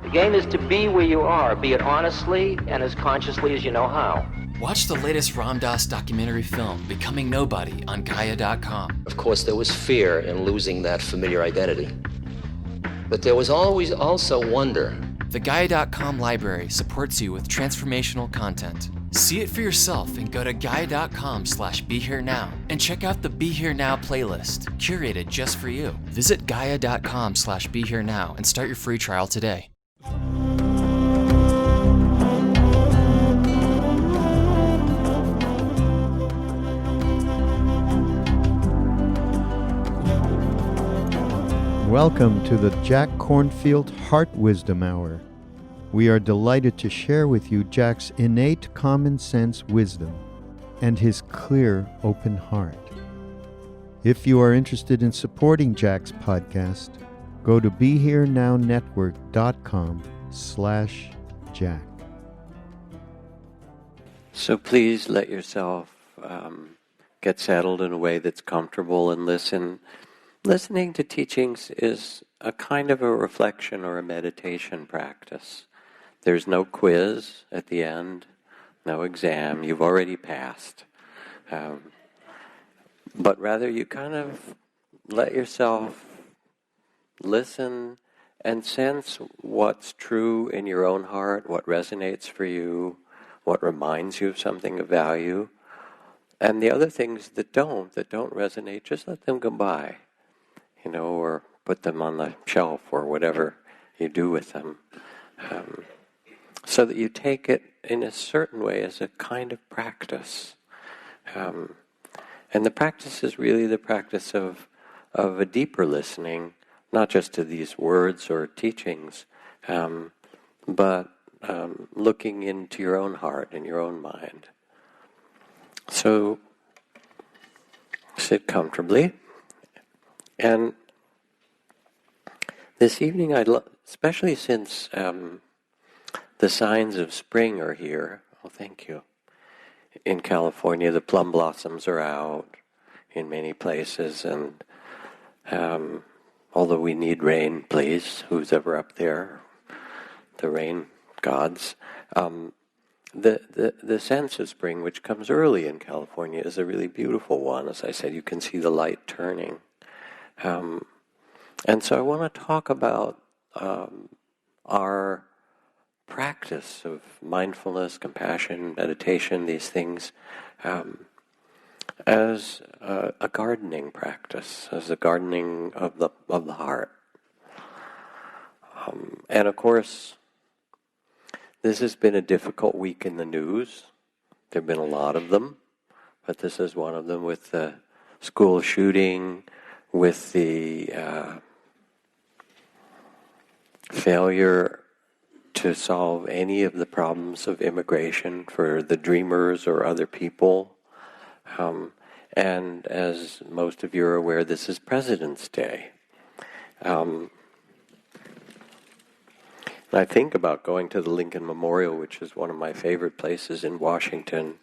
The game is to be where you are, be it honestly and as consciously as you know how. Watch the latest Ram Dass documentary film, Becoming Nobody, on Gaia.com. Of course, there was fear in losing that familiar identity. But there was always also wonder. The Gaia.com library supports you with transformational content. See it for yourself and go to Gaia.com/BeHereNow and check out the Be Here Now playlist, curated just for you. Visit Gaia.com/BeHereNow and start your free trial today. Welcome to the Jack Kornfield Heart Wisdom Hour. We are delighted to share with you Jack's innate common sense wisdom and his clear, open heart. If you are interested in supporting Jack's podcast, go to BeHereNowNetwork.com/Jack. So please let yourself get settled in a way that's comfortable and listen. Listening to teachings is a kind of a reflection or a meditation practice. There's no quiz at the end, no exam, you've already passed. But rather you kind of let yourself listen and sense what's true in your own heart, what resonates for you, what reminds you of something of value. And the other things that don't resonate, just let them go by. Or put them on the shelf or whatever you do with them. So that you take it in a certain way as a kind of practice. And the practice is really the practice of a deeper listening, not just to these words or teachings, but looking into your own heart and your own mind. So sit comfortably. And this evening, especially since the signs of spring are here, thank you. In California, the plum blossoms are out in many places, and although we need rain, please, who's ever up there, the rain gods, the sense of spring, which comes early in California, is a really beautiful one. As I said, you can see the light turning. And so I want to talk about our practice of mindfulness, compassion, meditation, these things, as a gardening practice, as a gardening of the heart. And of course, this has been a difficult week in the news. There have been a lot of them, but this is one of them, with the school shooting, with the failure to solve any of the problems of immigration for the dreamers or other people. And as most of you are aware, this is President's Day. I think about going to the Lincoln Memorial, which is one of my favorite places in Washington,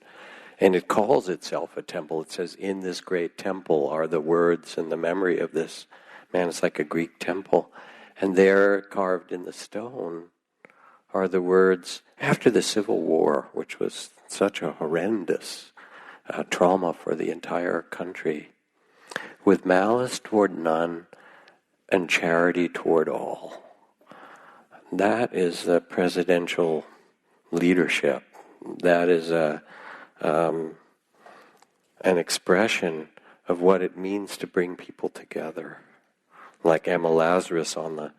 and it calls itself a temple. It says, in this great temple are the words and the memory of this man. It's like a Greek temple. And there, carved in the stone, are the words, after the Civil War, which was such a horrendous trauma for the entire country, with malice toward none and charity toward all. That is the presidential leadership. That is an expression of what it means to bring people together. Like Emma Lazarus on the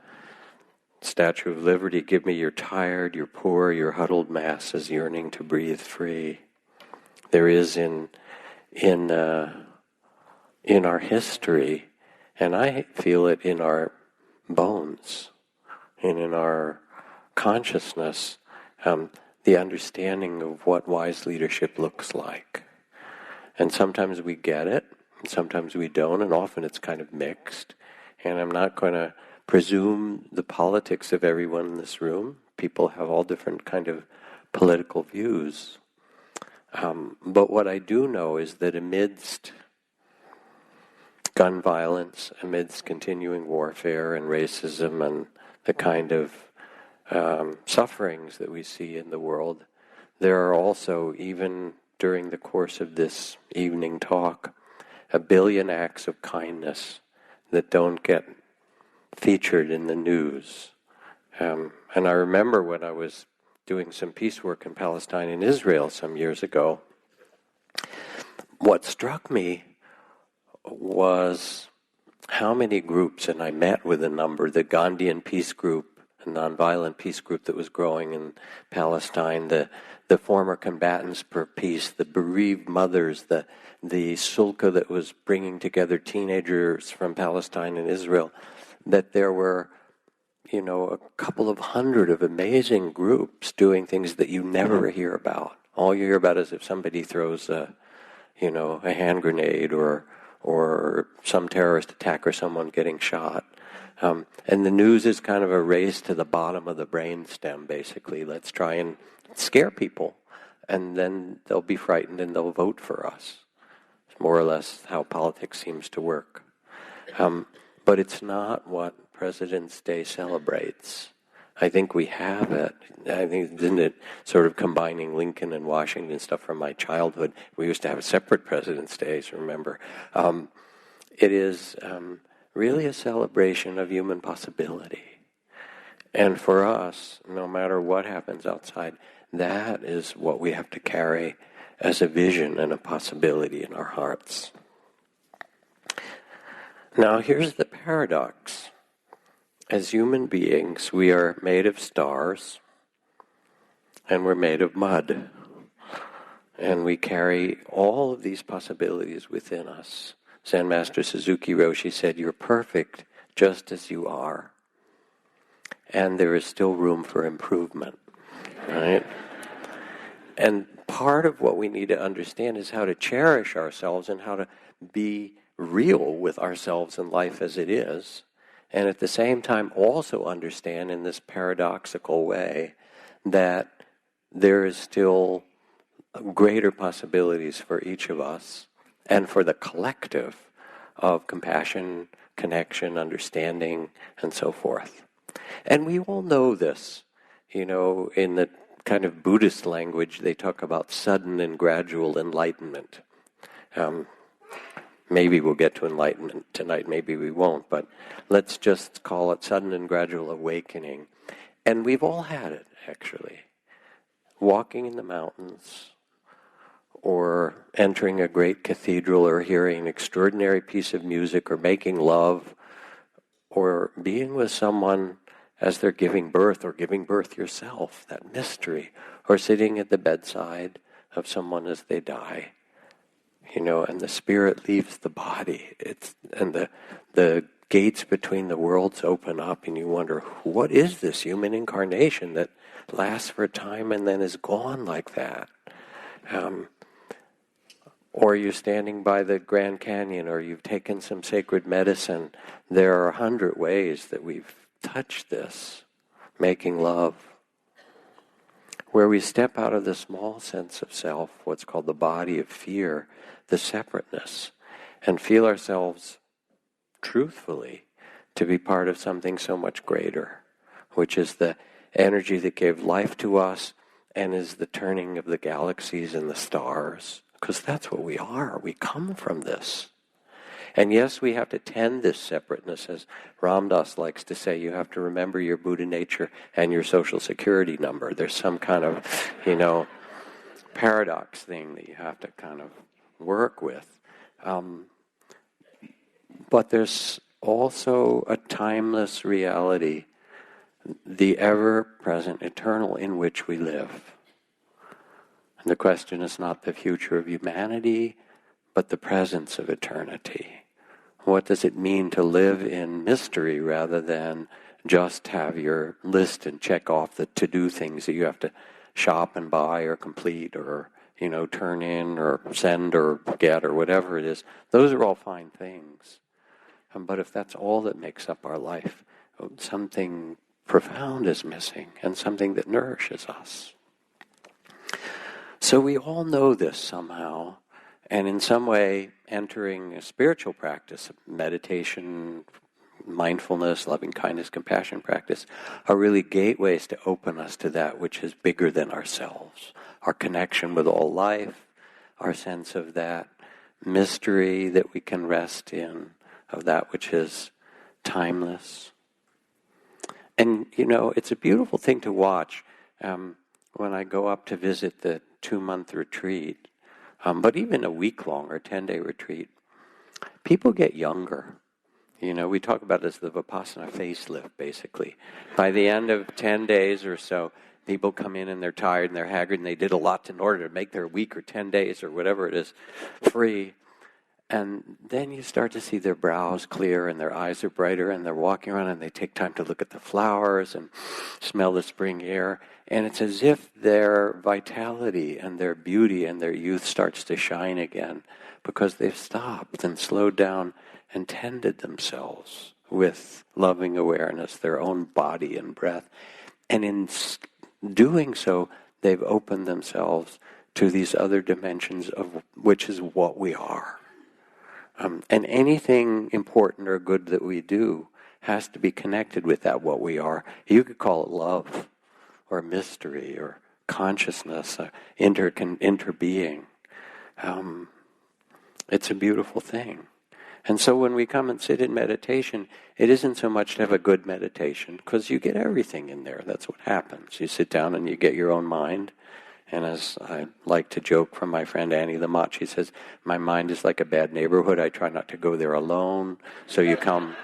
Statue of Liberty, give me your tired, your poor, your huddled masses yearning to breathe free. There is in our history, and I feel it in our bones and in our consciousness, the understanding of what wise leadership looks like. And sometimes we get it, and sometimes we don't, and often it's kind of mixed. And I'm not going to presume the politics of everyone in this room. People have all different kind of political views. But what I do know is that amidst gun violence, amidst continuing warfare and racism and the kind of sufferings that we see in the world, there are also, even during the course of this evening talk, 1 billion acts of kindness that don't get featured in the news. And I remember when I was doing some peace work in Palestine and Israel some years ago, what struck me was how many groups, and I met with a number, the Gandhian peace group, a nonviolent peace group that was growing in Palestine, the former combatants for peace, the bereaved mothers, the sulka that was bringing together teenagers from Palestine and Israel, that there were, a couple of hundred of amazing groups doing things that you never hear about. All you hear about is if somebody throws a hand grenade or some terrorist attack or someone getting shot. And the news is kind of a race to the bottom of the brainstem, basically. Let's try and scare people, and then they'll be frightened and they'll vote for us. It's more or less how politics seems to work. But it's not what President's Day celebrates. I think we have it. I think, isn't it sort of combining Lincoln and Washington stuff from my childhood? We used to have separate President's Days, remember. It is really a celebration of human possibility. And for us, no matter what happens outside, that is what we have to carry as a vision and a possibility in our hearts. Now, here's the paradox. As human beings, we are made of stars, and we're made of mud. And we carry all of these possibilities within us. Zen Master Suzuki Roshi said, "You're perfect just as you are. And there is still room for improvement." Right? And part of what we need to understand is how to cherish ourselves and how to be real with ourselves and life as it is. And at the same time also understand in this paradoxical way that there is still greater possibilities for each of us and for the collective of compassion, connection, understanding, and so forth. And we all know this. In the kind of Buddhist language, they talk about sudden and gradual enlightenment. Maybe we'll get to enlightenment tonight, maybe we won't, but let's just call it sudden and gradual awakening. And we've all had it, actually. Walking in the mountains, or entering a great cathedral, or hearing an extraordinary piece of music, or making love, or being with someone as they're giving birth, or giving birth yourself, that mystery, or sitting at the bedside of someone as they die. And the spirit leaves the body. And the gates between the worlds open up, and you wonder, what is this human incarnation that lasts for a time and then is gone like that? Or you're standing by the Grand Canyon, or you've taken some sacred medicine. There are 100 ways that we've touched this, making love, where we step out of the small sense of self, what's called the body of fear, the separateness, and feel ourselves truthfully to be part of something so much greater, which is the energy that gave life to us and is the turning of the galaxies and the stars, because that's what we are. We come from this. And yes, we have to tend this separateness, as Ram Dass likes to say. You have to remember your Buddha nature and your social security number. There's some kind of, paradox thing that you have to kind of work with. But there's also a timeless reality, the ever-present, eternal, in which we live. And the question is not the future of humanity, but the presence of eternity. What does it mean to live in mystery rather than just have your list and check off the to-do things that you have to shop and buy or complete or, turn in or send or get or whatever it is? Those are all fine things. But if that's all that makes up our life, something profound is missing, and something that nourishes us. So we all know this somehow, and in some way entering a spiritual practice, meditation, mindfulness, loving kindness, compassion practice are really gateways to open us to that which is bigger than ourselves. Our connection with all life, our sense of that mystery that we can rest in, of that which is timeless. And, it's a beautiful thing to watch when I go up to visit the 2-month retreat, but even a week-long or 10-day retreat. People get younger. We talk about it as the Vipassana facelift, basically. By the end of 10 days or so, people come in and they're tired and they're haggard and they did a lot in order to make their week or 10 days or whatever it is free. And then you start to see their brows clear and their eyes are brighter and they're walking around and they take time to look at the flowers and smell the spring air. And it's as if their vitality and their beauty and their youth starts to shine again because they've stopped and slowed down and tended themselves with loving awareness, their own body and breath. And in doing so, they've opened themselves to these other dimensions of which is what we are. And anything important or good that we do has to be connected with that what we are. You could call it love, or mystery, or consciousness, interbeing. It's a beautiful thing. And so when we come and sit in meditation, it isn't so much to have a good meditation, because you get everything in there. That's what happens. You sit down and you get your own mind. And as I like to joke from my friend Annie Lamott, she says, my mind is like a bad neighborhood. I try not to go there alone. So you come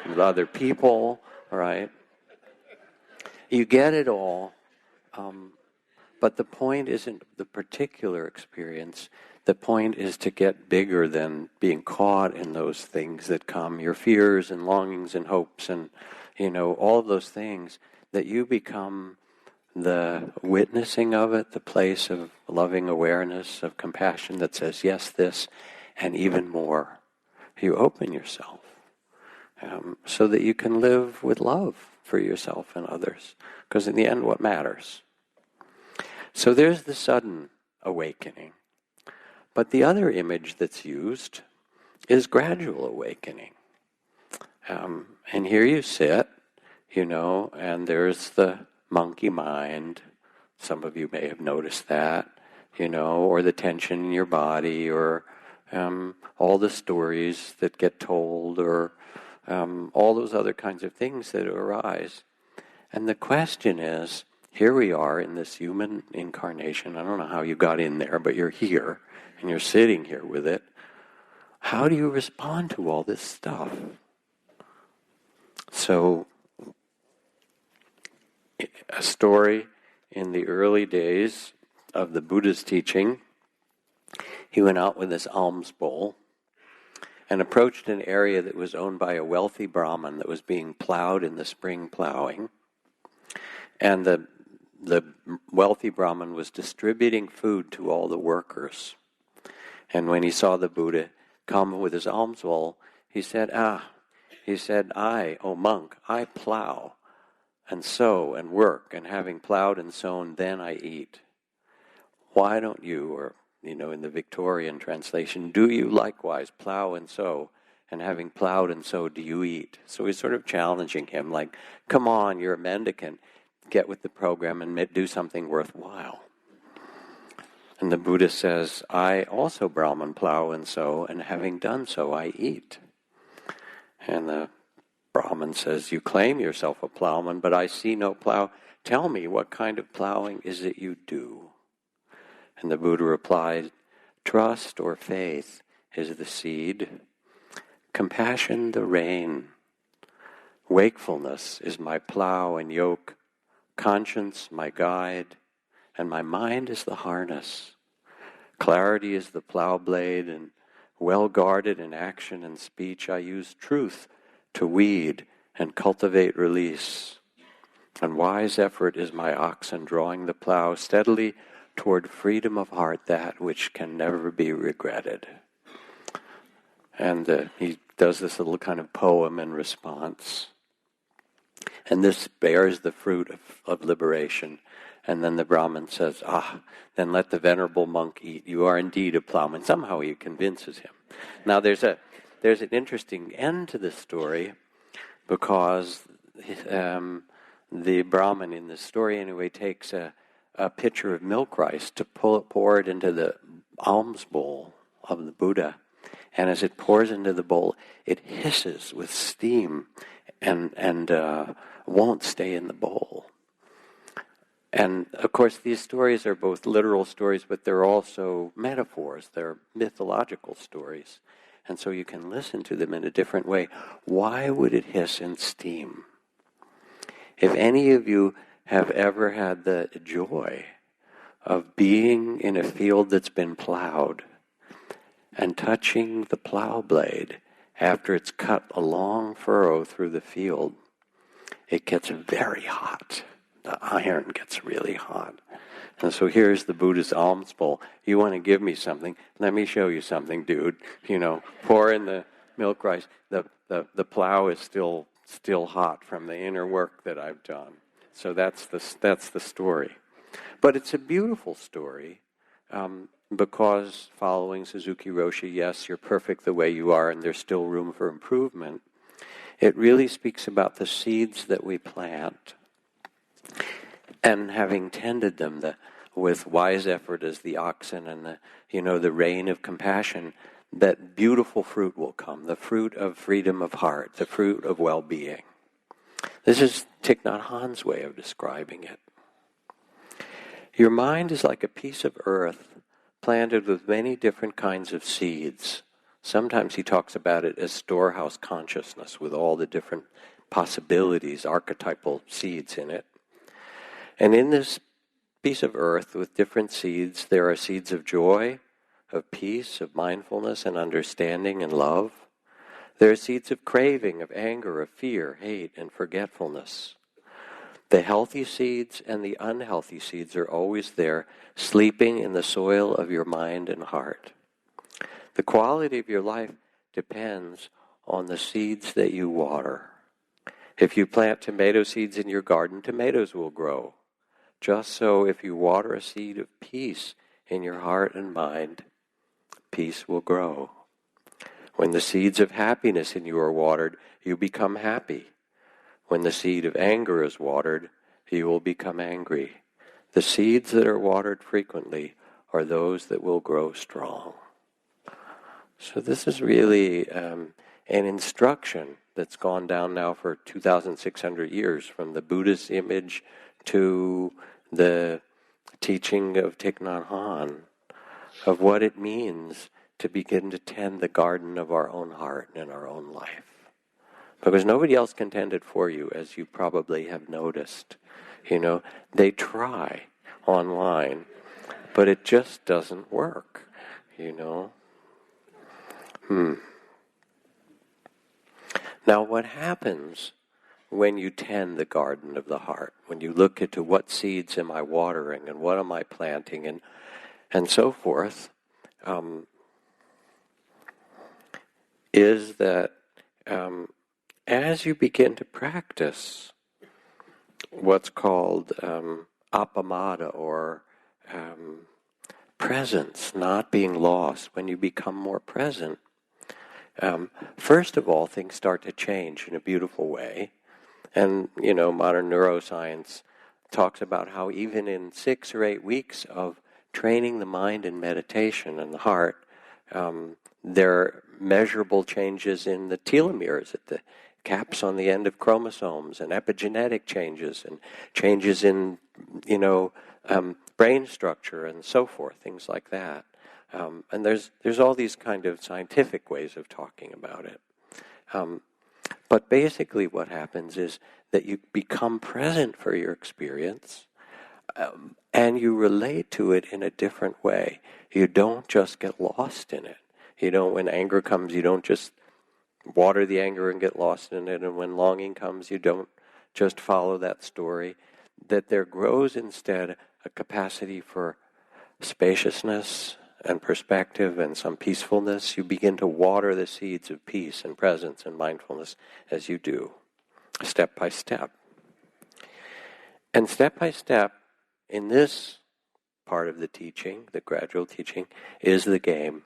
with other people, right? You get it all. But the point isn't the particular experience. The point is to get bigger than being caught in those things that come, your fears and longings and hopes and, all of those things, that you become the witnessing of it, the place of loving awareness, of compassion that says, yes, this, and even more. You open yourself so that you can live with love for yourself and others. Because in the end, what matters? So there's the sudden awakening. But the other image that's used is gradual awakening. And here you sit, and there's the monkey mind. Some of you may have noticed that, or the tension in your body, or all the stories that get told, or all those other kinds of things that arise. And the question is, here we are in this human incarnation. I don't know how you got in there, but you're here, and you're sitting here with it. How do you respond to all this stuff? So, a story in the early days of the Buddha's teaching, he went out with his alms bowl and approached an area that was owned by a wealthy Brahmin that was being plowed in the spring plowing. And the wealthy Brahmin was distributing food to all the workers. And when he saw the Buddha come with his alms bowl, he said, I, O monk, I plow and sow and work, and having plowed and sown, then I eat. Why don't you, or, in the Victorian translation, do you likewise plow and sow, and having plowed and sowed, do you eat? So he's sort of challenging him, like, come on, you're a mendicant, get with the program and do something worthwhile. And the Buddha says, I also, Brahman, plow and sow, and having done so, I eat. And the Brahman says, you claim yourself a plowman, but I see no plow. Tell me, what kind of plowing is it you do? And the Buddha replied, trust or faith is the seed, compassion the rain, wakefulness is my plow and yoke, conscience my guide, and my mind is the harness. Clarity is the plow blade, and well guarded in action and speech, I use truth to weed and cultivate release. And wise effort is my oxen drawing the plow steadily toward freedom of heart, that which can never be regretted. And he does this little kind of poem in response. And this bears the fruit of liberation. And then the Brahmin says, then let the venerable monk eat. You are indeed a plowman. Somehow he convinces him. Now there's an interesting end to this story, because the Brahmin in the story anyway takes a pitcher of milk rice to pour it into the alms bowl of the Buddha. And as it pours into the bowl, it hisses with steam and won't stay in the bowl. And of course, these stories are both literal stories, but they're also metaphors. They're mythological stories. And so you can listen to them in a different way. Why would it hiss and steam? If any of you have ever had the joy of being in a field that's been plowed and touching the plow blade after it's cut a long furrow through the field, it gets very hot. The iron gets really hot. And so here's the Buddha's alms bowl. You want to give me something? Let me show you something, dude. Pour in the milk rice. The plow is still hot from the inner work that I've done. So that's the story. But it's a beautiful story because following Suzuki Roshi, yes, you're perfect the way you are and there's still room for improvement. It really speaks about the seeds that we plant and having tended them with wise effort as the oxen and the rain of compassion, that beautiful fruit will come, the fruit of freedom of heart, the fruit of well-being. This is Thich Nhat Hanh's way of describing it. Your mind is like a piece of earth planted with many different kinds of seeds. Sometimes he talks about it as storehouse consciousness with all the different possibilities, archetypal seeds in it. And in this piece of earth with different seeds, there are seeds of joy, of peace, of mindfulness and understanding and love. There are seeds of craving, of anger, of fear, hate, and forgetfulness. The healthy seeds and the unhealthy seeds are always there, sleeping in the soil of your mind and heart. The quality of your life depends on the seeds that you water. If you plant tomato seeds in your garden, tomatoes will grow. Just so if you water a seed of peace in your heart and mind, peace will grow. When the seeds of happiness in you are watered, you become happy. When the seed of anger is watered, you will become angry. The seeds that are watered frequently are those that will grow strong. So this is really an instruction that's gone down now for 2,600 years, from the Buddha's image to the teaching of Thich Nhat Hanh, of what it means to begin to tend the garden of our own heart and our own life. Because nobody else can tend it for you, as you probably have noticed. They try online, but it just doesn't work, Now what happens when you tend the garden of the heart, when you look into what seeds am I watering and what am I planting and so forth, is that as you begin to practice what's called appamada, or presence, not being lost, when you become more present, first of all, things start to change in a beautiful way. And, modern neuroscience talks about how even in 6 or 8 weeks of training the mind in meditation and the heart, there are measurable changes in the telomeres at the caps on the end of chromosomes, and epigenetic changes, and changes in, brain structure and so forth, things like that. And there's all these kind of scientific ways of talking about it. But basically what happens is that you become present for your experience, and you relate to it in a different way. You don't just get lost in it. When anger comes, you don't just water the anger and get lost in it, and when longing comes, you don't just follow that story. That there grows instead a capacity for spaciousness and perspective and some peacefulness. You begin to water the seeds of peace and presence and mindfulness as you do, step by step. And step by step, in this part of the teaching, the gradual teaching, is the game.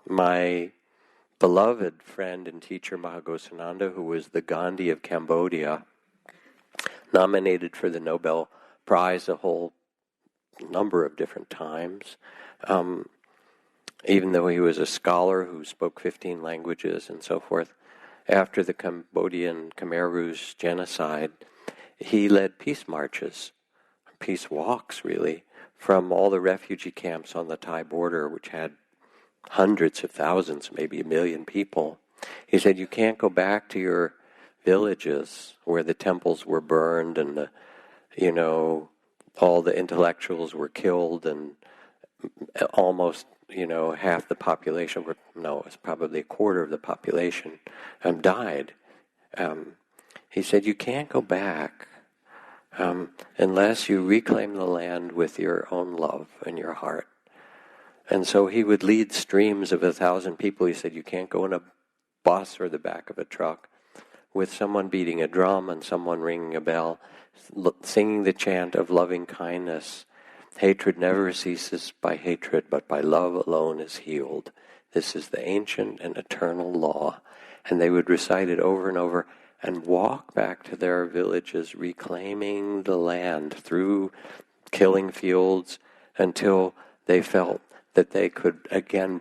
My beloved friend and teacher Mahagosananda, who was the Gandhi of Cambodia, nominated for the Nobel Prize a whole number of different times, even though he was a scholar who spoke 15 languages and so forth. After the Cambodian Khmer Rouge genocide, he led peace marches, peace walks really, from all the refugee camps on the Thai border, which had hundreds of thousands, maybe 1 million people. He said, you can't go back to your villages where the temples were burned and all the intellectuals were killed and almost, half the population it was probably a quarter of the population died. He said, you can't go back unless you reclaim the land with your own love and your heart. And so he would lead streams of 1,000 people. He said, you can't go in a bus or the back of a truck with someone beating a drum and someone ringing a bell, singing the chant of loving kindness. Hatred never ceases by hatred, but by love alone is healed. This is the ancient and eternal law. And they would recite it over and over and walk back to their villages, reclaiming the land through killing fields until they felt that they could again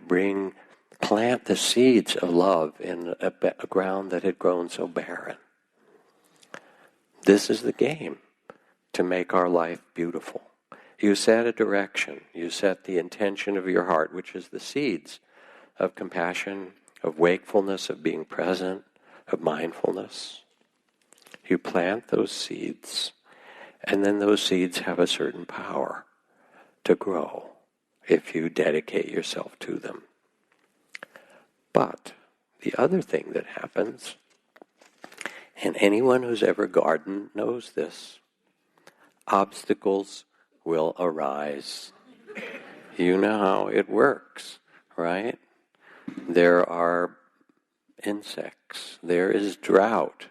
plant the seeds of love in a ground that had grown so barren. This is the game to make our life beautiful. You set a direction, you set the intention of your heart, which is the seeds of compassion, of wakefulness, of being present, of mindfulness. You plant those seeds, and then those seeds have a certain power to grow if you dedicate yourself to them. But the other thing that happens, and anyone who's ever gardened knows this, obstacles will arise. You know how it works, right? There are insects, there is drought,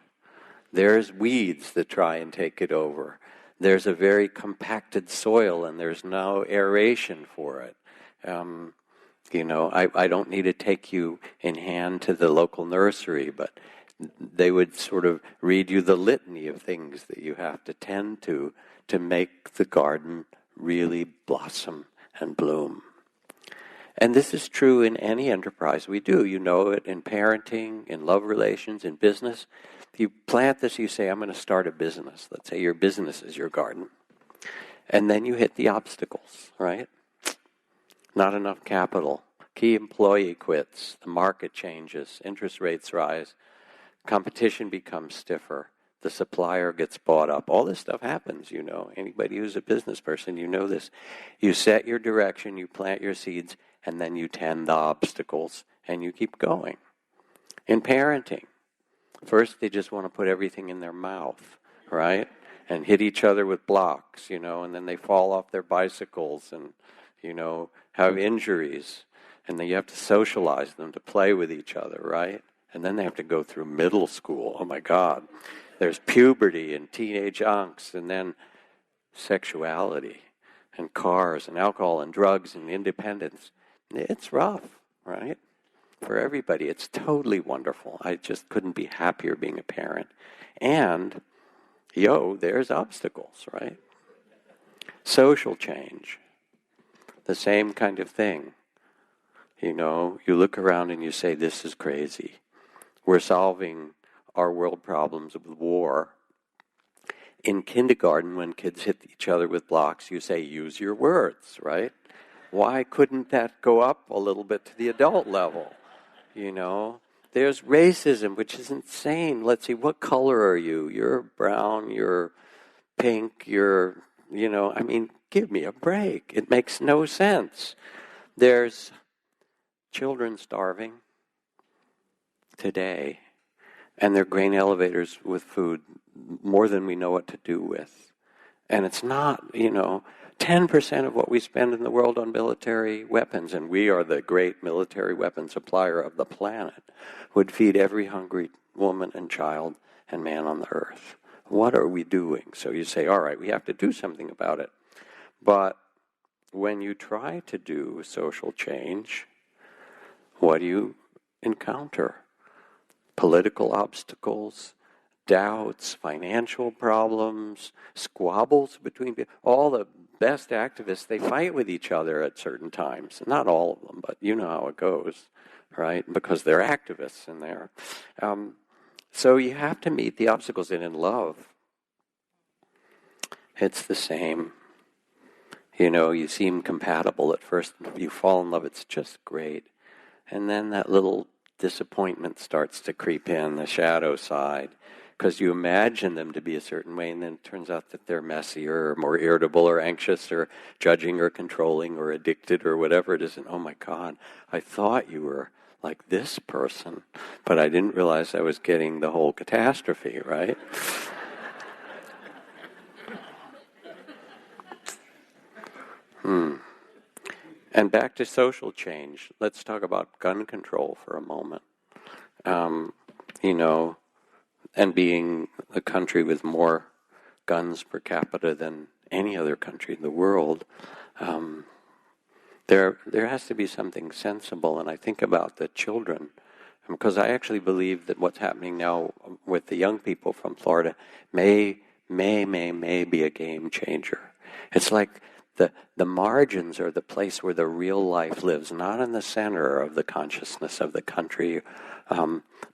there's weeds that try and take it over. There's a very compacted soil and there's no aeration for it. I don't need to take you in hand to the local nursery, but they would sort of read you the litany of things that you have to tend to make the garden really blossom and bloom. And this is true in any enterprise we do. You know it in parenting, in love relations, in business. You plant this, you say, I'm going to start a business. Let's say your business is your garden. And then you hit the obstacles, right? Not enough capital. Key employee quits. The market changes. Interest rates rise. Competition becomes stiffer. The supplier gets bought up. All this stuff happens, Anybody who's a business person, you know this. You set your direction, you plant your seeds, and then you tend the obstacles, and you keep going. In parenting, first they just want to put everything in their mouth, right? And hit each other with blocks, and then they fall off their bicycles and, have injuries. And then you have to socialize them to play with each other, right? And then they have to go through middle school. Oh my God. There's puberty and teenage angst, and then sexuality and cars and alcohol and drugs and independence. It's rough, right? For everybody. It's totally wonderful. I just couldn't be happier being a parent. And, there's obstacles, right? Social change. The same kind of thing. You look around and you say, this is crazy. We're solving our world problems with war. In kindergarten, when kids hit each other with blocks, you say, use your words, right? Why couldn't that go up a little bit to the adult level? There's racism, which is insane. Let's see, what color are you? You're brown, you're pink, you're, give me a break. It makes no sense. There's children starving today, and they're grain elevators with food, more than we know what to do with. And it's not, 10% of what we spend in the world on military weapons, and we are the great military weapon supplier of the planet, would feed every hungry woman and child and man on the earth. What are we doing? So you say, all right, we have to do something about it. But when you try to do social change, what do you encounter. Political obstacles, doubts, financial problems, squabbles between people. All the best activists, they fight with each other at certain times. Not all of them, but you know how it goes, right? Because they're activists in there. So you have to meet the obstacles. And in love, it's the same. You know, you seem compatible at first. You fall in love, it's just great. And then that little disappointment starts to creep in, the shadow side, because you imagine them to be a certain way, and then it turns out that they're messier, or more irritable, or anxious, or judging, or controlling, or addicted, or whatever it is. And oh my God, I thought you were like this person, but I didn't realize I was getting the whole catastrophe, right? And back to social change. Let's talk about gun control for a moment. You know, and being a country with more guns per capita than any other country in the world, there has to be something sensible. And I think about the children, because I actually believe that what's happening now with the young people from Florida may be a game changer. It's like the margins are the place where the real life lives, not in the center of the consciousness of the country,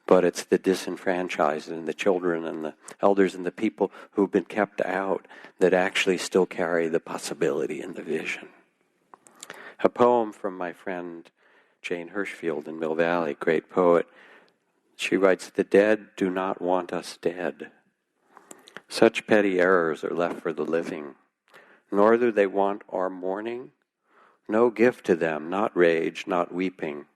but it's the disenfranchised and the children and the elders and the people who've been kept out that actually still carry the possibility and the vision. A poem from my friend Jane Hirschfield in Mill Valley, great poet. She writes, "The dead do not want us dead. Such petty errors are left for the living. Nor do they want our mourning. No gift to them, not rage, not weeping.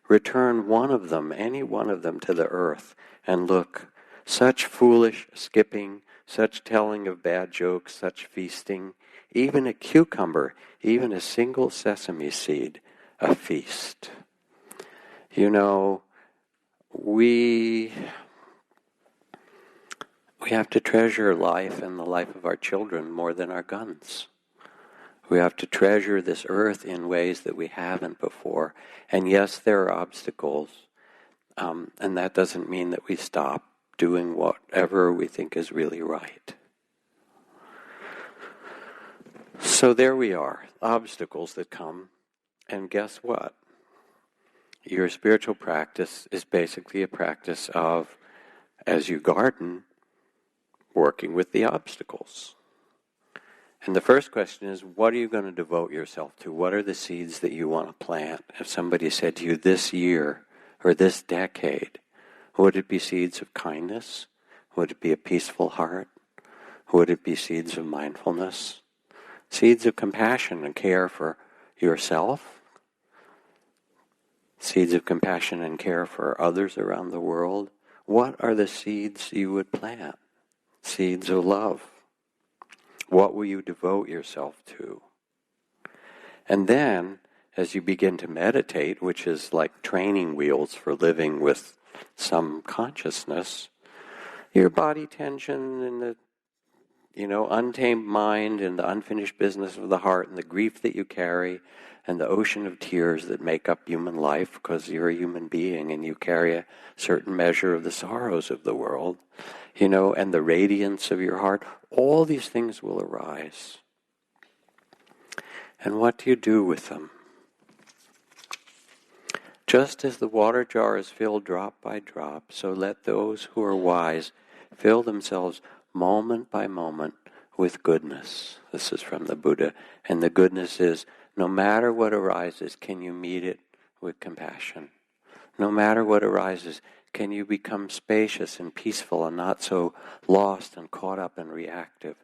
Return one of them, any one of them, to the earth, and look, such foolish skipping, such telling of bad jokes, such feasting, even a cucumber, even a single sesame seed, a feast." You know, we have to treasure life and the life of our children more than our guns. We have to treasure this earth in ways that we haven't before. And yes, there are obstacles, and that doesn't mean that we stop doing whatever we think is really right. So there we are, obstacles that come, and guess what? Your spiritual practice is basically a practice of, as you garden, working with the obstacles. And the first question is, what are you going to devote yourself to? What are the seeds that you want to plant? If somebody said to you this year or this decade, would it be seeds of kindness? Would it be a peaceful heart? Would it be seeds of mindfulness? Seeds of compassion and care for yourself? Seeds of compassion and care for others around the world? What are the seeds you would plant? Seeds of love. What will you devote yourself to? And then, as you begin to meditate, which is like training wheels for living with some consciousness, your body tension and the untamed mind and the unfinished business of the heart and the grief that you carry and the ocean of tears that make up human life, because you're a human being and you carry a certain measure of the sorrows of the world, and the radiance of your heart, all these things will arise. And what do you do with them? Just as the water jar is filled drop by drop, so let those who are wise fill themselves moment by moment with goodness. This is from the Buddha. And the goodness is, no matter what arises, can you meet it with compassion? No matter what arises, can you become spacious and peaceful and not so lost and caught up and reactive?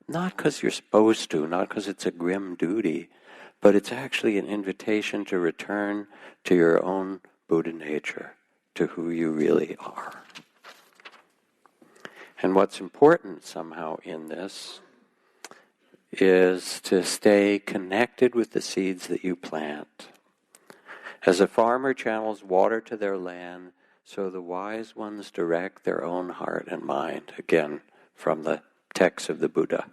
Not because you're supposed to, not because it's a grim duty, but it's actually an invitation to return to your own Buddha nature, to who you really are. And what's important somehow in this is to stay connected with the seeds that you plant. As a farmer channels water to their land, so the wise ones direct their own heart and mind. Again, from the text of the Buddha.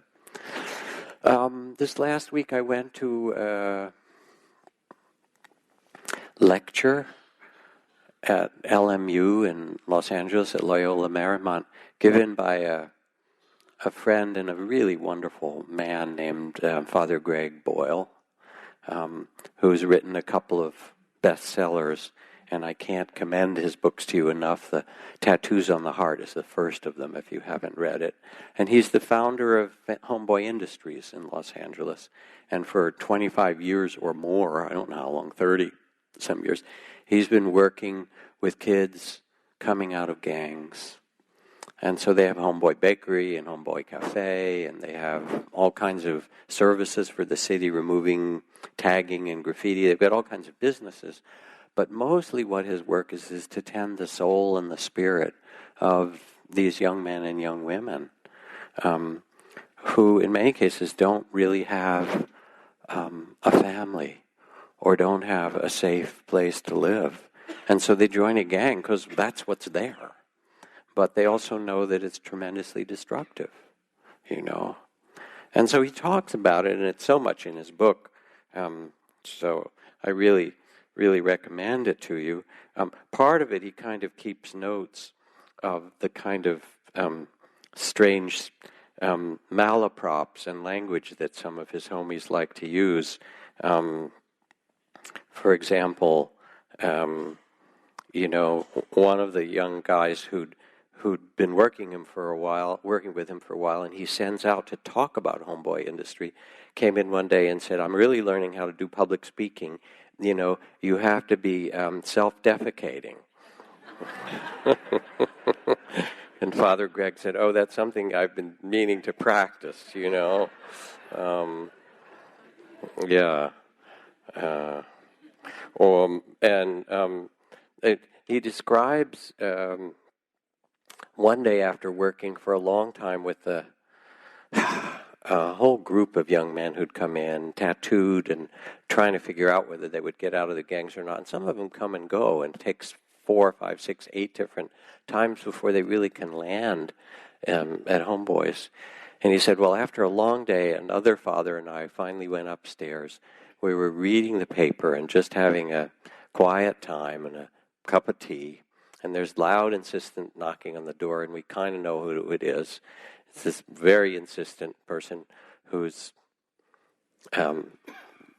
This last week I went to a lecture at LMU in Los Angeles at Loyola Marymount, given by a friend and a really wonderful man named Father Greg Boyle, who's written a couple of bestsellers, and I can't commend his books to you enough. The Tattoos on the Heart is the first of them, if you haven't read it. And he's the founder of Homeboy Industries in Los Angeles. And for 25 years or more, I don't know how long, 30 some years, he's been working with kids coming out of gangs. And so they have Homeboy Bakery and Homeboy Cafe, and they have all kinds of services for the city, removing tagging and graffiti. They've got all kinds of businesses. But mostly what his work is to tend the soul and the spirit of these young men and young women who, in many cases, don't really have a family or don't have a safe place to live. And so they join a gang because that's what's there. But they also know that it's tremendously destructive, you know. And so he talks about it, and it's so much in his book. So I really recommend it to you. Part of it, he kind of keeps notes of the kind of strange malaprops and language that some of his homies like to use. For example, you know, one of the young guys who'd been working with him for a while, and he sends out to talk about Homeboy Industry, came in one day and said, "I'm really learning how to do public speaking. You know, you have to be self-defecating." And Father Greg said, "Oh, that's something I've been meaning to practice, you know." Yeah. He describes one day after working for a long time with a whole group of young men who'd come in, tattooed, and trying to figure out whether they would get out of the gangs or not. And some of them come and go, and it takes 4, 5, 6, 8 different times before they really can land at Homeboys. And he said, well, after a long day, another father and I finally went upstairs. We were reading the paper and just having a quiet time and a cup of tea. And there's loud, insistent knocking on the door, and we kind of know who it is. It's this very insistent person who's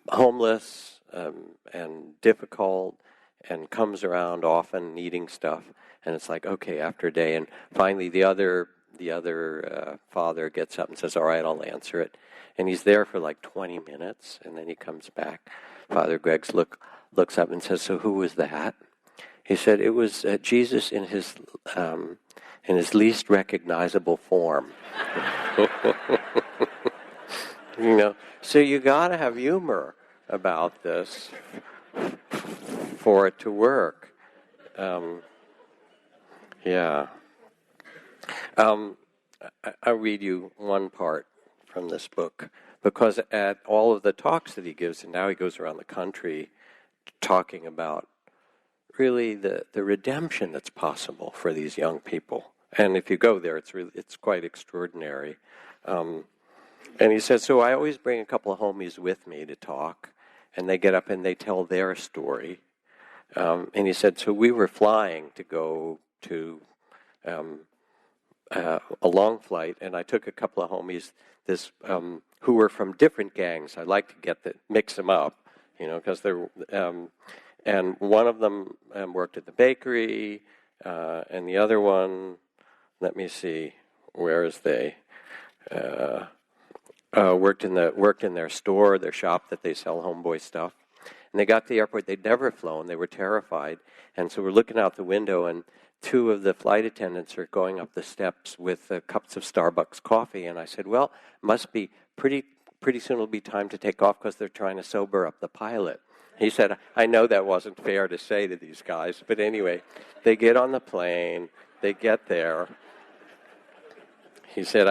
homeless and difficult and comes around often needing stuff. And it's like, okay, after a day. And finally the other father gets up and says, all right, I'll answer it. And he's there for like 20 minutes, and then he comes back. Father Greggs looks up and says, so who was that? He said, it was Jesus in his least recognizable form. You know, so you got to have humor about this for it to work. Yeah. I'll read you one part from this book, because at all of the talks that he gives, and now he goes around the country talking about really the redemption that's possible for these young people. And if you go there, it's quite extraordinary. And he says, so I always bring a couple of homies with me to talk, and they get up and they tell their story. And he said, so we were flying to go to a long flight, and I took a couple of homies who were from different gangs. I like to mix them up, you know, because they're... and one of them worked at the bakery, and the other one, let me see, where is they? Worked in their store, their shop that they sell Homeboy stuff. And they got to the airport. They'd never flown. They were terrified. And so we're looking out the window, and 2 of the flight attendants are going up the steps with cups of Starbucks coffee. And I said, well, must be pretty soon it'll be time to take off because they're trying to sober up the pilot. He said, I know that wasn't fair to say to these guys, but anyway, they get on the plane, they get there. He said,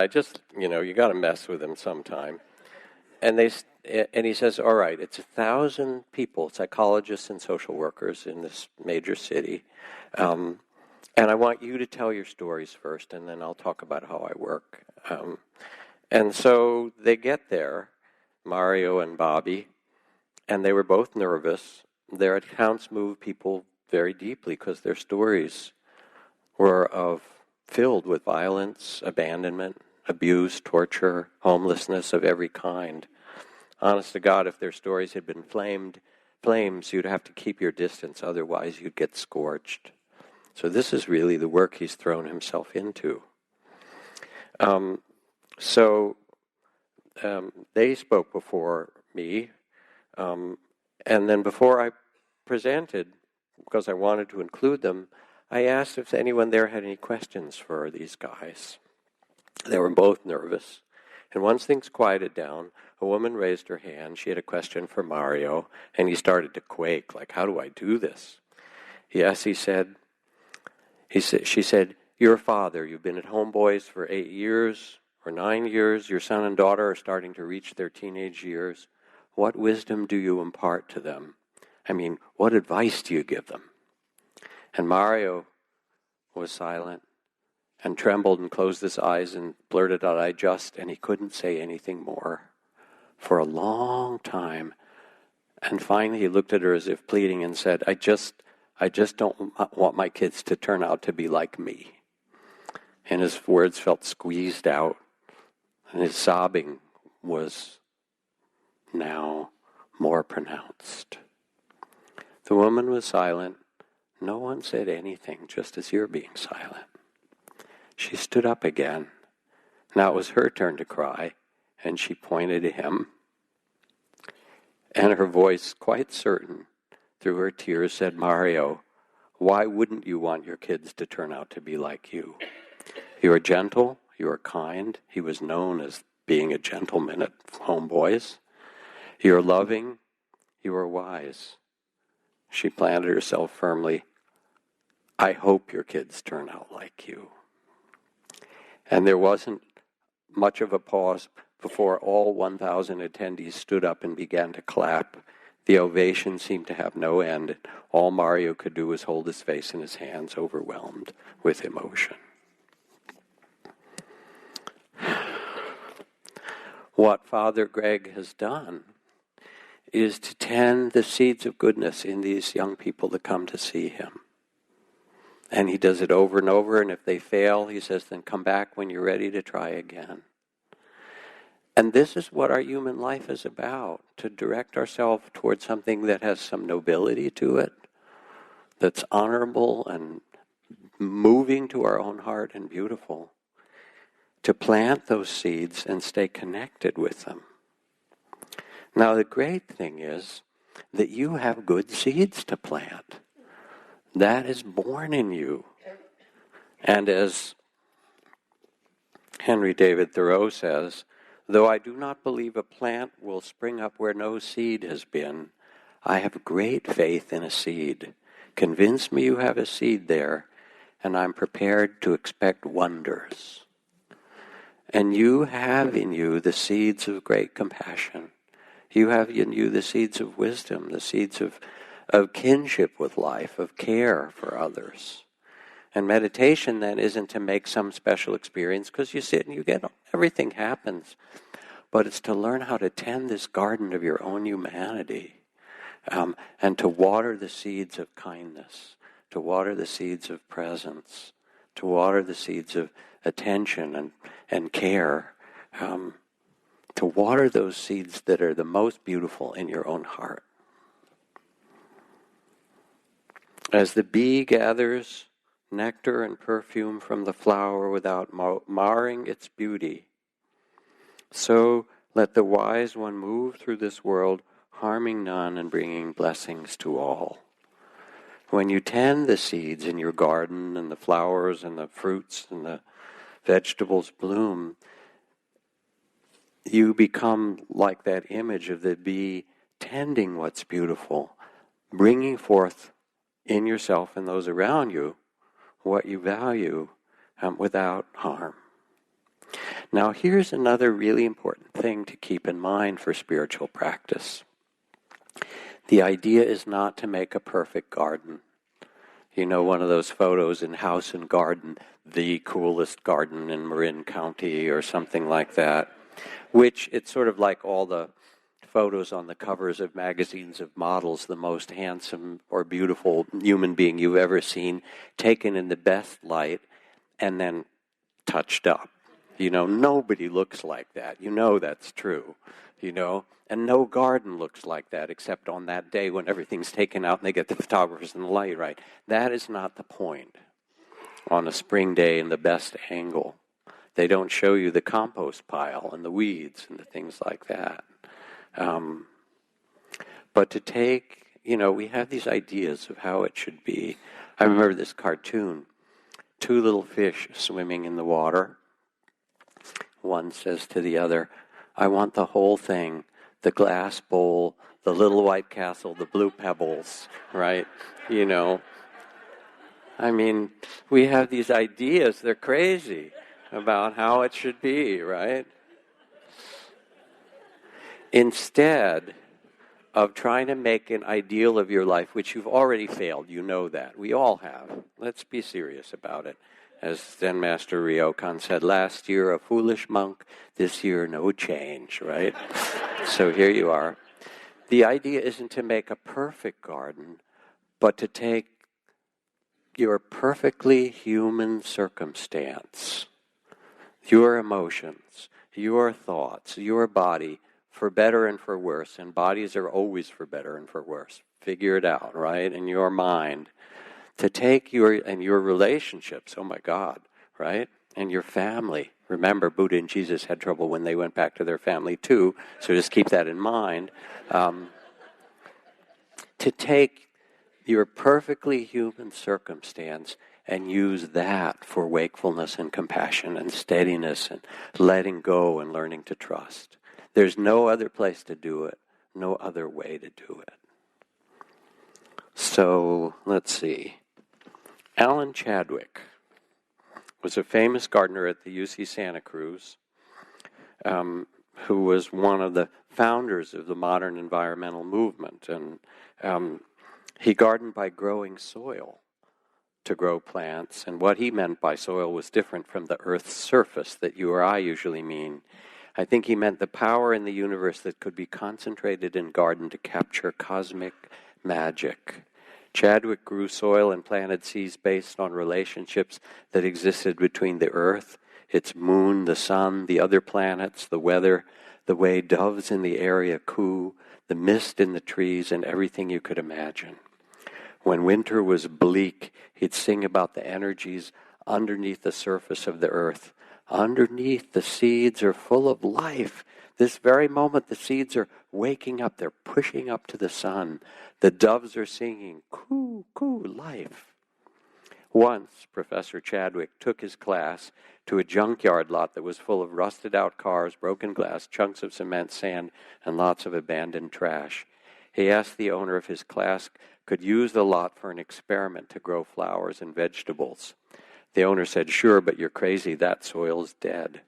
you got to mess with them sometime. And he says, all right, it's 1,000 people, psychologists and social workers in this major city, and I want you to tell your stories first, and then I'll talk about how I work. And so they get there, Mario and Bobby, and they were both nervous. Their accounts move people very deeply because their stories were filled with violence, abandonment, abuse, torture, homelessness of every kind. Honest to God, if their stories had been flames, you'd have to keep your distance, otherwise you'd get scorched. So this is really the work he's thrown himself into. They spoke before me, and then before I presented, because I wanted to include them, I asked if anyone there had any questions for these guys. They were both nervous. And once things quieted down, a woman raised her hand. She had a question for Mario, and he started to quake, like, how do I do this? Yes, she said, you're a father. You've been at home boys for 8 years or 9 years. Your son and daughter are starting to reach their teenage years. What wisdom do you impart to them? I mean, what advice do you give them? And Mario was silent and trembled and closed his eyes and blurted out, and he couldn't say anything more for a long time. And finally he looked at her as if pleading and said, I just don't want my kids to turn out to be like me. And his words felt squeezed out, and his sobbing was now more pronounced. The woman was silent. No one said anything, just as you're being silent. She stood up again. Now it was her turn to cry, and she pointed to him. And her voice, quite certain, through her tears, said, Mario, why wouldn't you want your kids to turn out to be like you? You are gentle, you are kind. He was known as being a gentleman at Homeboys. You are loving, you are wise. She planted herself firmly. I hope your kids turn out like you. And there wasn't much of a pause before all 1,000 attendees stood up and began to clap. The ovation seemed to have no end. All Mario could do was hold his face in his hands, overwhelmed with emotion. What Father Greg has done is to tend the seeds of goodness in these young people that come to see him. And he does it over and over, and if they fail, he says, then come back when you're ready to try again. And this is what our human life is about, to direct ourselves towards something that has some nobility to it, that's honorable and moving to our own heart and beautiful, to plant those seeds and stay connected with them. Now, the great thing is that you have good seeds to plant. That is born in you. And as Henry David Thoreau says, though I do not believe a plant will spring up where no seed has been, I have great faith in a seed. Convince me you have a seed there, and I'm prepared to expect wonders. And you have in you the seeds of great compassion. You have in you the seeds of wisdom, the seeds of kinship with life, of care for others. And meditation then isn't to make some special experience, because you sit and you get, everything happens. But it's to learn how to tend this garden of your own humanity, and to water the seeds of kindness, to water the seeds of presence, to water the seeds of attention and care, to water those seeds that are the most beautiful in your own heart. As the bee gathers nectar and perfume from the flower without marring its beauty, so let the wise one move through this world, harming none and bringing blessings to all. When you tend the seeds in your garden and the flowers and the fruits and the vegetables bloom, you become like that image of the bee tending what's beautiful, bringing forth in yourself and those around you what you value without harm. Now here's another really important thing to keep in mind for spiritual practice. The idea is not to make a perfect garden. You know, one of those photos in House and Garden, the coolest garden in Marin County or something like that, which it's sort of like all the photos on the covers of magazines of models, the most handsome or beautiful human being you've ever seen, taken in the best light, and then touched up. Nobody looks like that. That's true, And no garden looks like that except on that day when everything's taken out and they get the photographers and the light right. That is not the point. On a spring day in the best angle, they don't show you the compost pile and the weeds and the things like that. But to take, we have these ideas of how it should be. I remember this cartoon, two little fish swimming in the water. One says to the other, I want the whole thing, the glass bowl, the little white castle, the blue pebbles, right? We have these ideas, they're crazy, about how it should be, right? Instead of trying to make an ideal of your life, which you've already failed, that. We all have. Let's be serious about it. As Zen Master Ryokan said, last year a foolish monk, this year no change, right? So here you are. The idea isn't to make a perfect garden, but to take your perfectly human circumstance, your emotions, your thoughts, your body, for better and for worse, and bodies are always for better and for worse. Figure it out, right? In your mind. To take your relationships, oh my God, right? And your family. Remember, Buddha and Jesus had trouble when they went back to their family too, so just keep that in mind. To take your perfectly human circumstance and use that for wakefulness and compassion and steadiness and letting go and learning to trust. There's no other place to do it, no other way to do it. So, let's see. Alan Chadwick was a famous gardener at the UC Santa Cruz, who was one of the founders of the modern environmental movement. And he gardened by growing soil to grow plants. And what he meant by soil was different from the Earth's surface that you or I usually mean. I think he meant the power in the universe that could be concentrated in garden to capture cosmic magic. Chadwick grew soil and planted seeds based on relationships that existed between the earth, its moon, the sun, the other planets, the weather, the way doves in the area coo, the mist in the trees, and everything you could imagine. When winter was bleak, he'd sing about the energies underneath the surface of the earth. Underneath, the seeds are full of life. This very moment, the seeds are waking up. They're pushing up to the sun. The doves are singing, coo, coo, life. Once, Professor Chadwick took his class to a junkyard lot that was full of rusted-out cars, broken glass, chunks of cement, sand, and lots of abandoned trash. He asked the owner if his class could use the lot for an experiment to grow flowers and vegetables. The owner said, sure, but you're crazy, that soil's dead.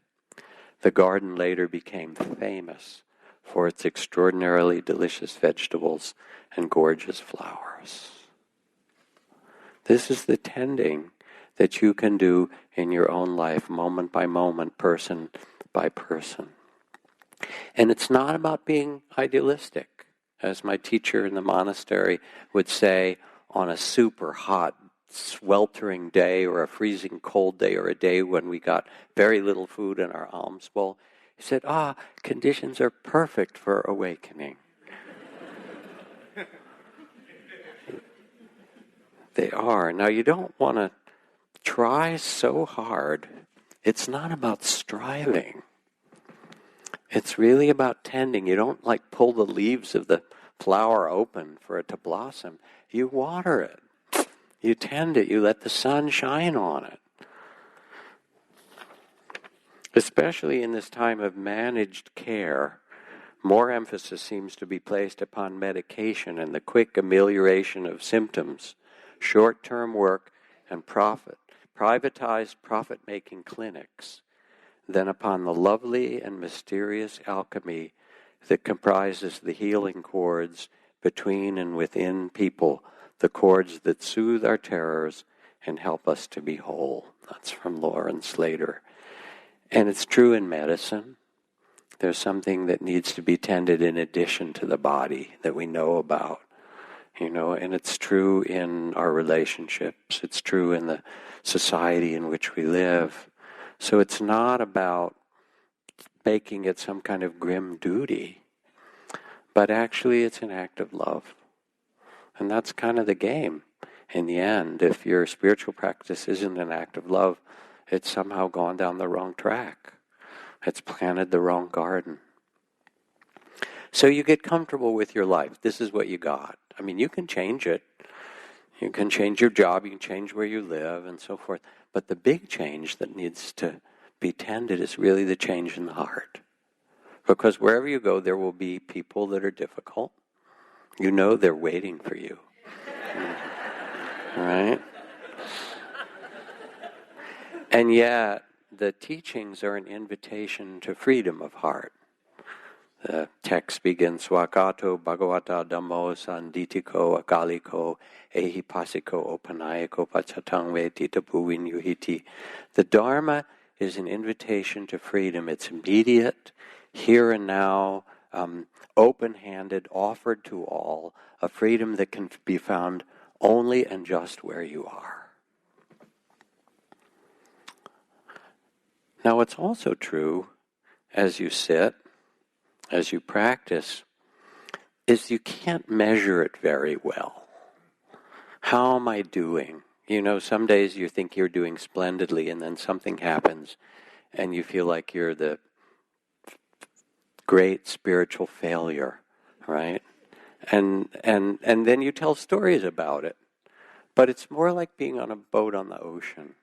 The garden later became famous for its extraordinarily delicious vegetables and gorgeous flowers. This is the tending that you can do in your own life, moment by moment, person by person. And it's not about being idealistic. As my teacher in the monastery would say, on a super hot, sweltering day or a freezing cold day or a day when we got very little food in our alms bowl, he said, conditions are perfect for awakening. They are. Now, you don't want to try so hard. It's not about striving. It's really about tending. You don't pull the leaves of the flower open for it to blossom. You water it. You tend it. You let the sun shine on it. Especially in this time of managed care, more emphasis seems to be placed upon medication and the quick amelioration of symptoms, short-term work, and privatized profit-making clinics, than upon the lovely and mysterious alchemy that comprises the healing chords between and within people, the chords that soothe our terrors and help us to be whole. That's from Lauren Slater. And it's true in medicine. There's something that needs to be tended in addition to the body that we know about. And it's true in our relationships. It's true in the society in which we live. So it's not about making it some kind of grim duty, but actually it's an act of love. And that's kind of the game in the end. If your spiritual practice isn't an act of love, it's somehow gone down the wrong track. It's planted the wrong garden. So you get comfortable with your life. This is what you got. I mean, you can change it. You can change your job, you can change where you live, and so forth. But the big change that needs to be tended is really the change in the heart. Because wherever you go, there will be people that are difficult. You know they're waiting for you. Right? And yet, the teachings are an invitation to freedom of heart. The text begins, Swakato Bhagavata Dhammo Sanditiko Akaliko Ehipasiko Opanayako Pachatangve Titapuin Yuhiti. The Dharma is an invitation to freedom. It's immediate, here and now, open-handed, offered to all, a freedom that can be found only and just where you are. Now, what's also true as you sit, as you practice, is you can't measure it very well. How am I doing? Some days you think you're doing splendidly, and then something happens, and you feel like you're the great spiritual failure, right? And then you tell stories about it. But it's more like being on a boat on the ocean.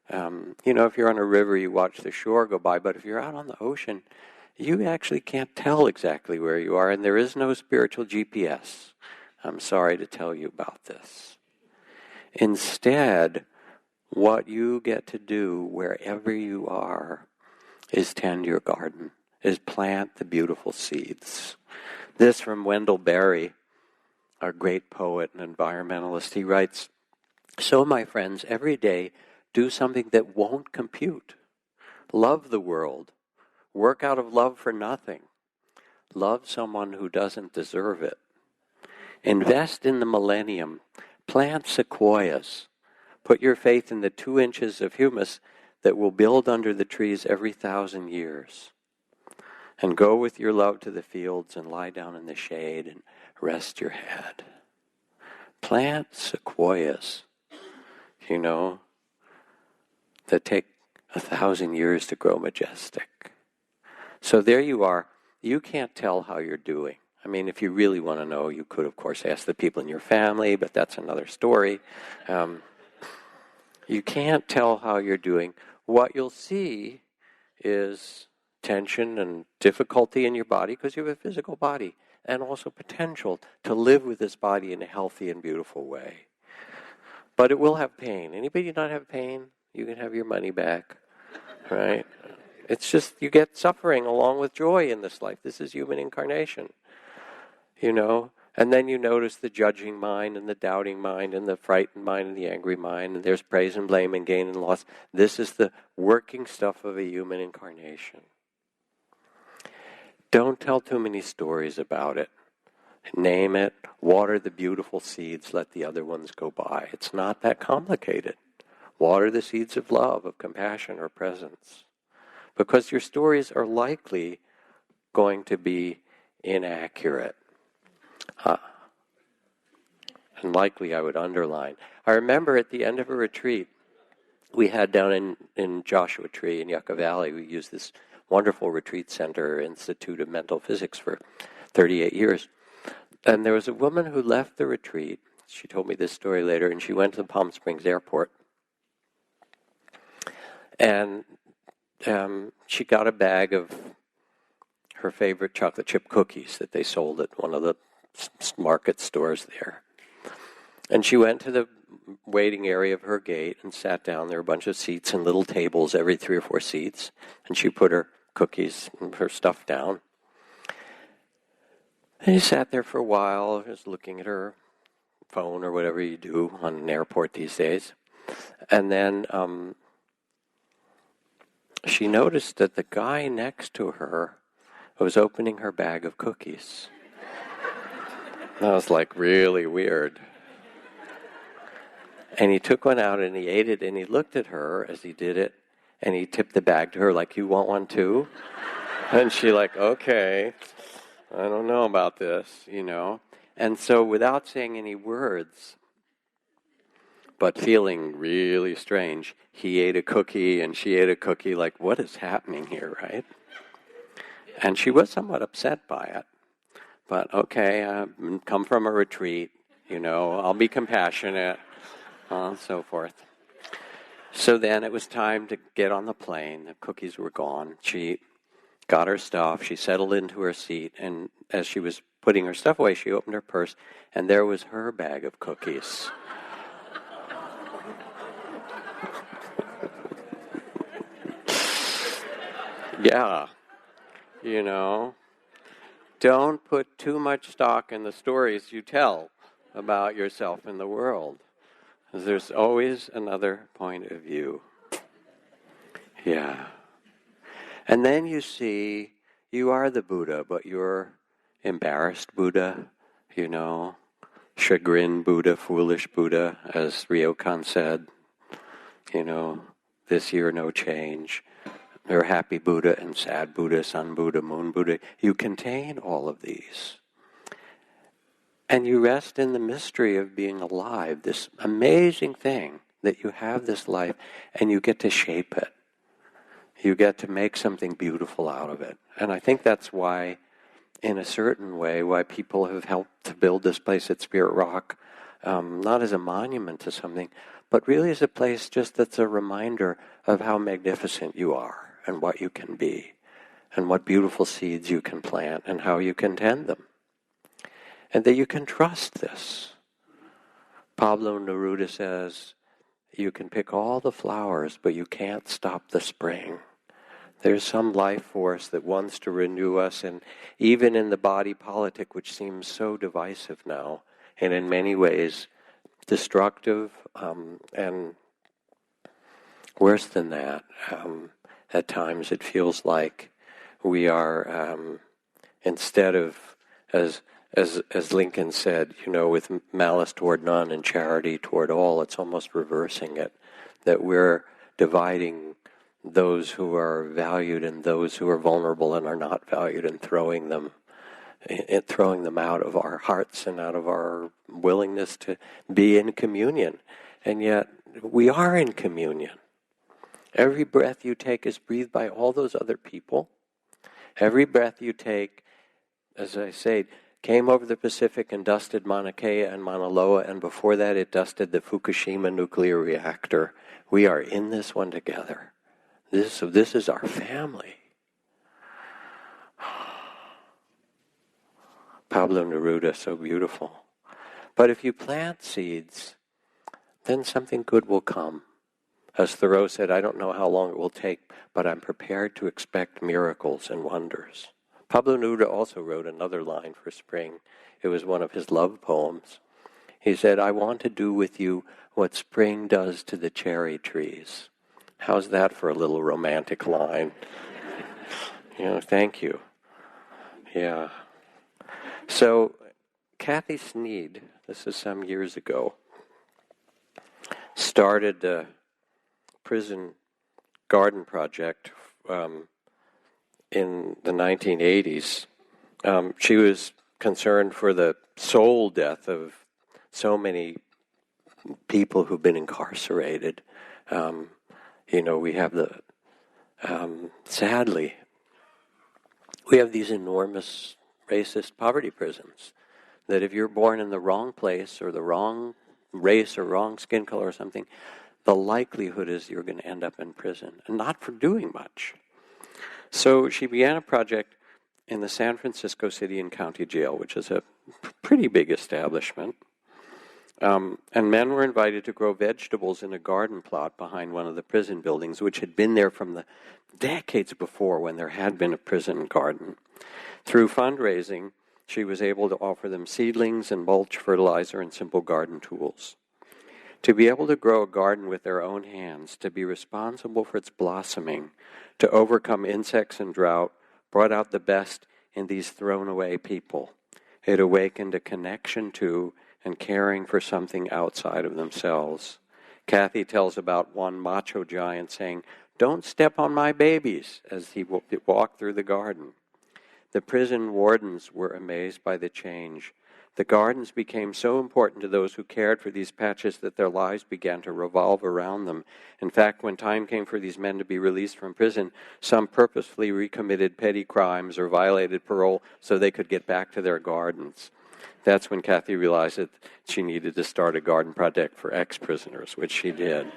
If you're on a river, you watch the shore go by, but if you're out on the ocean, you actually can't tell exactly where you are, and there is no spiritual GPS. I'm sorry to tell you about this. Instead, what you get to do wherever you are is tend your garden, is plant the beautiful seeds. This from Wendell Berry, our great poet and environmentalist. He writes, "So, my friends, every day do something that won't compute. Love the world. Work out of love for nothing. Love someone who doesn't deserve it. Invest in the millennium. Plant sequoias. Put your faith in the 2 inches of humus that will build under the trees every 1,000 years. And go with your love to the fields and lie down in the shade and rest your head." Plant sequoias, that take 1,000 years to grow majestic. So there you are. You can't tell how you're doing. I mean, if you really want to know, you could, of course, ask the people in your family, but that's another story. You can't tell how you're doing. What you'll see is tension and difficulty in your body because you have a physical body, and also potential to live with this body in a healthy and beautiful way. But it will have pain. Anybody not have pain? You can have your money back, right? It's just you get suffering along with joy in this life. This is human incarnation, And then you notice the judging mind and the doubting mind and the frightened mind and the angry mind, and there's praise and blame and gain and loss. This is the working stuff of a human incarnation. Don't tell too many stories about it. Name it, water the beautiful seeds, let the other ones go by. It's not that complicated. Water the seeds of love, of compassion, or presence. Because your stories are likely going to be inaccurate. And likely I would underline. I remember at the end of a retreat we had down in Joshua Tree in Yucca Valley, we used this wonderful retreat center, Institute of Mental Physics, for 38 years. And there was a woman who left the retreat. She told me this story later, and she went to the Palm Springs airport. And she got a bag of her favorite chocolate chip cookies that they sold at one of the market stores there. And she went to the waiting area of her gate and sat down. There were a bunch of seats and little tables every 3 or 4 seats. And she put her cookies and her stuff down. And she sat there for a while, just looking at her phone or whatever you do on an airport these days. And then she noticed that the guy next to her was opening her bag of cookies. That was like really weird. And he took one out and he ate it and he looked at her as he did it and he tipped the bag to her like, you want one too? And she like, okay, I don't know about this, And so without saying any words, but feeling really strange, he ate a cookie and she ate a cookie, like, what is happening here, right? And she was somewhat upset by it. But okay, I've come from a retreat, I'll be compassionate, and so forth. So then it was time to get on the plane. The cookies were gone. She got her stuff. She settled into her seat. And as she was putting her stuff away, she opened her purse, and there was her bag of cookies. Yeah, Don't put too much stock in the stories you tell about yourself in the world. There's always another point of view. Yeah. And then you see, you are the Buddha, but you're embarrassed Buddha, chagrin Buddha, foolish Buddha, as Ryokan said, this year no change. Or happy Buddha and sad Buddha, sun Buddha, moon Buddha. You contain all of these. And you rest in the mystery of being alive, this amazing thing that you have this life and you get to shape it. You get to make something beautiful out of it. And I think that's why, in a certain way, why people have helped to build this place at Spirit Rock, not as a monument to something, but really as a place just that's a reminder of how magnificent you are and what you can be and what beautiful seeds you can plant and how you can tend them. And that you can trust this. Pablo Neruda says, you can pick all the flowers, but you can't stop the spring. There's some life force that wants to renew us, and even in the body politic, which seems so divisive now, and in many ways destructive, and worse than that, at times it feels like we are, instead of, as Lincoln said, with malice toward none and charity toward all, it's almost reversing it, that we're dividing those who are valued and those who are vulnerable and are not valued and throwing them out of our hearts and out of our willingness to be in communion. And yet, we are in communion. Every breath you take is breathed by all those other people. Every breath you take, as I say, came over the Pacific and dusted Mauna Kea and Mauna Loa, and before that it dusted the Fukushima nuclear reactor. We are in this one together. This is our family. Pablo Neruda, so beautiful. But if you plant seeds, then something good will come. As Thoreau said, I don't know how long it will take, but I'm prepared to expect miracles and wonders. Pablo Neruda also wrote another line for spring. It was one of his love poems. He said, I want to do with you what spring does to the cherry trees. How's that for a little romantic line? Thank you. Yeah. So, Kathy Sneed, this is some years ago, started the prison garden project in the 1980s. She was concerned for the soul death of so many people who've been incarcerated. We have sadly, we have these enormous racist poverty prisons that if you're born in the wrong place or the wrong race or wrong skin color or something, the likelihood is you're going to end up in prison, and not for doing much. So she began a project in the San Francisco City and County Jail, which is a pretty big establishment. And men were invited to grow vegetables in a garden plot behind one of the prison buildings, which had been there from the decades before when there had been a prison garden. Through fundraising, she was able to offer them seedlings and mulch, fertilizer, and simple garden tools. To be able to grow a garden with their own hands, to be responsible for its blossoming, to overcome insects and drought, brought out the best in these thrown-away people. It awakened a connection to and caring for something outside of themselves. Kathy tells about one macho giant saying, "Don't step on my babies," as he walked through the garden. The prison wardens were amazed by the change. The gardens became so important to those who cared for these patches that their lives began to revolve around them. In fact, when time came for these men to be released from prison, some purposefully recommitted petty crimes or violated parole so they could get back to their gardens. That's when Kathy realized that she needed to start a garden project for ex-prisoners, which she did.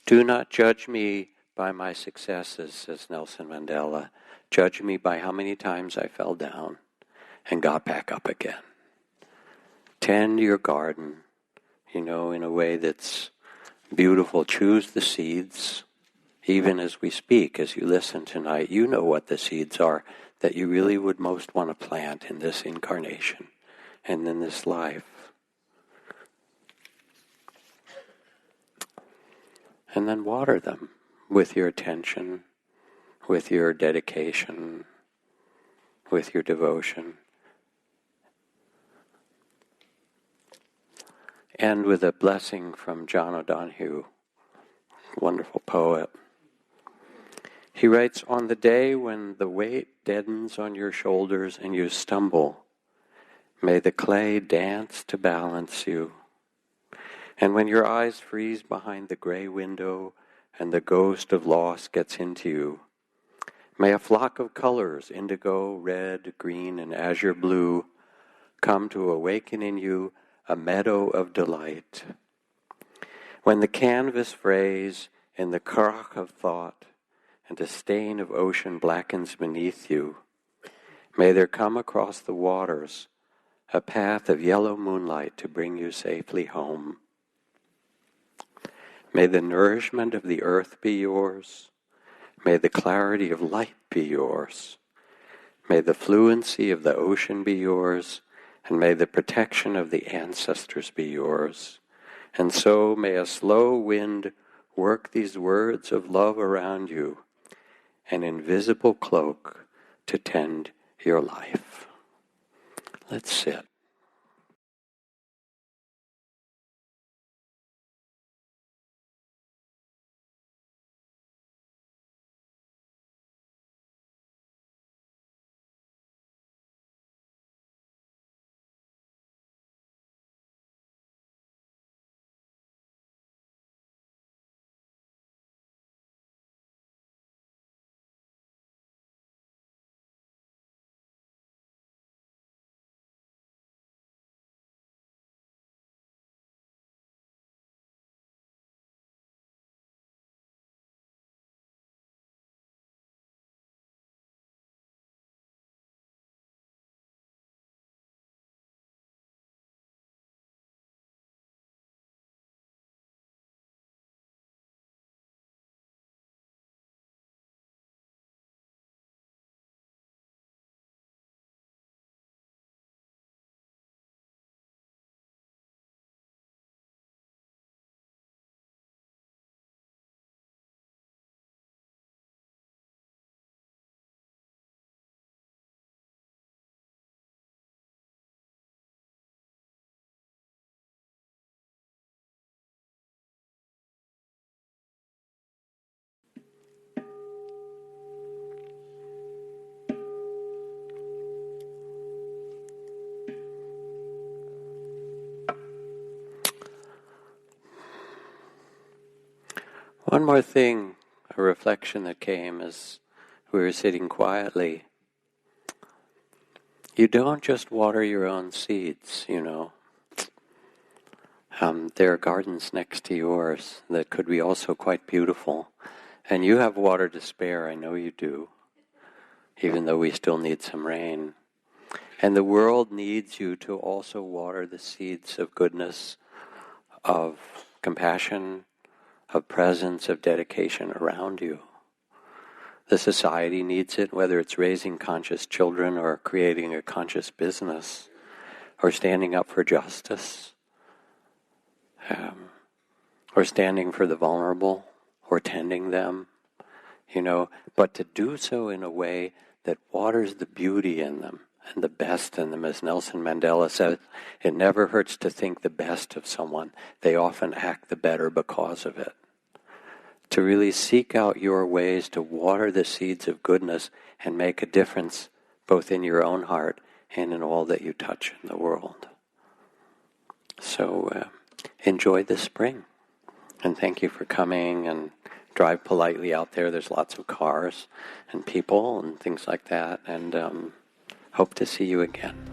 Do not judge me by my successes, says Nelson Mandela. Judge me by how many times I fell down and got back up again. Tend your garden, in a way that's beautiful. Choose the seeds. Even as we speak, as you listen tonight, you know what the seeds are that you really would most want to plant in this incarnation and in this life. And then water them with your attention, with your dedication, with your devotion, and with a blessing from John O'Donohue, wonderful poet. He writes, "On the day when the weight deadens on your shoulders and you stumble, may the clay dance to balance you. And when your eyes freeze behind the gray window and the ghost of loss gets into you, may a flock of colors, indigo, red, green, and azure blue, come to awaken in you a meadow of delight. When the canvas frays in the crack of thought and a stain of ocean blackens beneath you, may there come across the waters a path of yellow moonlight to bring you safely home. May the nourishment of the earth be yours. May the clarity of light be yours. May the fluency of the ocean be yours, and may the protection of the ancestors be yours. And so may a slow wind work these words of love around you, an invisible cloak to tend your life." Let's sit. One more thing, a reflection that came as we were sitting quietly. You don't just water your own seeds, There are gardens next to yours that could be also quite beautiful. And you have water to spare, I know you do, even though we still need some rain. And the world needs you to also water the seeds of goodness, of compassion, of presence, of dedication around you. The society needs it, whether it's raising conscious children or creating a conscious business or standing up for justice or standing for the vulnerable or tending them. but to do so in a way that waters the beauty in them and the best in them. As Nelson Mandela said, it never hurts to think the best of someone. They often act the better because of it. To really seek out your ways to water the seeds of goodness and make a difference both in your own heart and in all that you touch in the world. So enjoy the spring. And thank you for coming, and drive politely out there. There's lots of cars and people and things like that. And hope to see you again.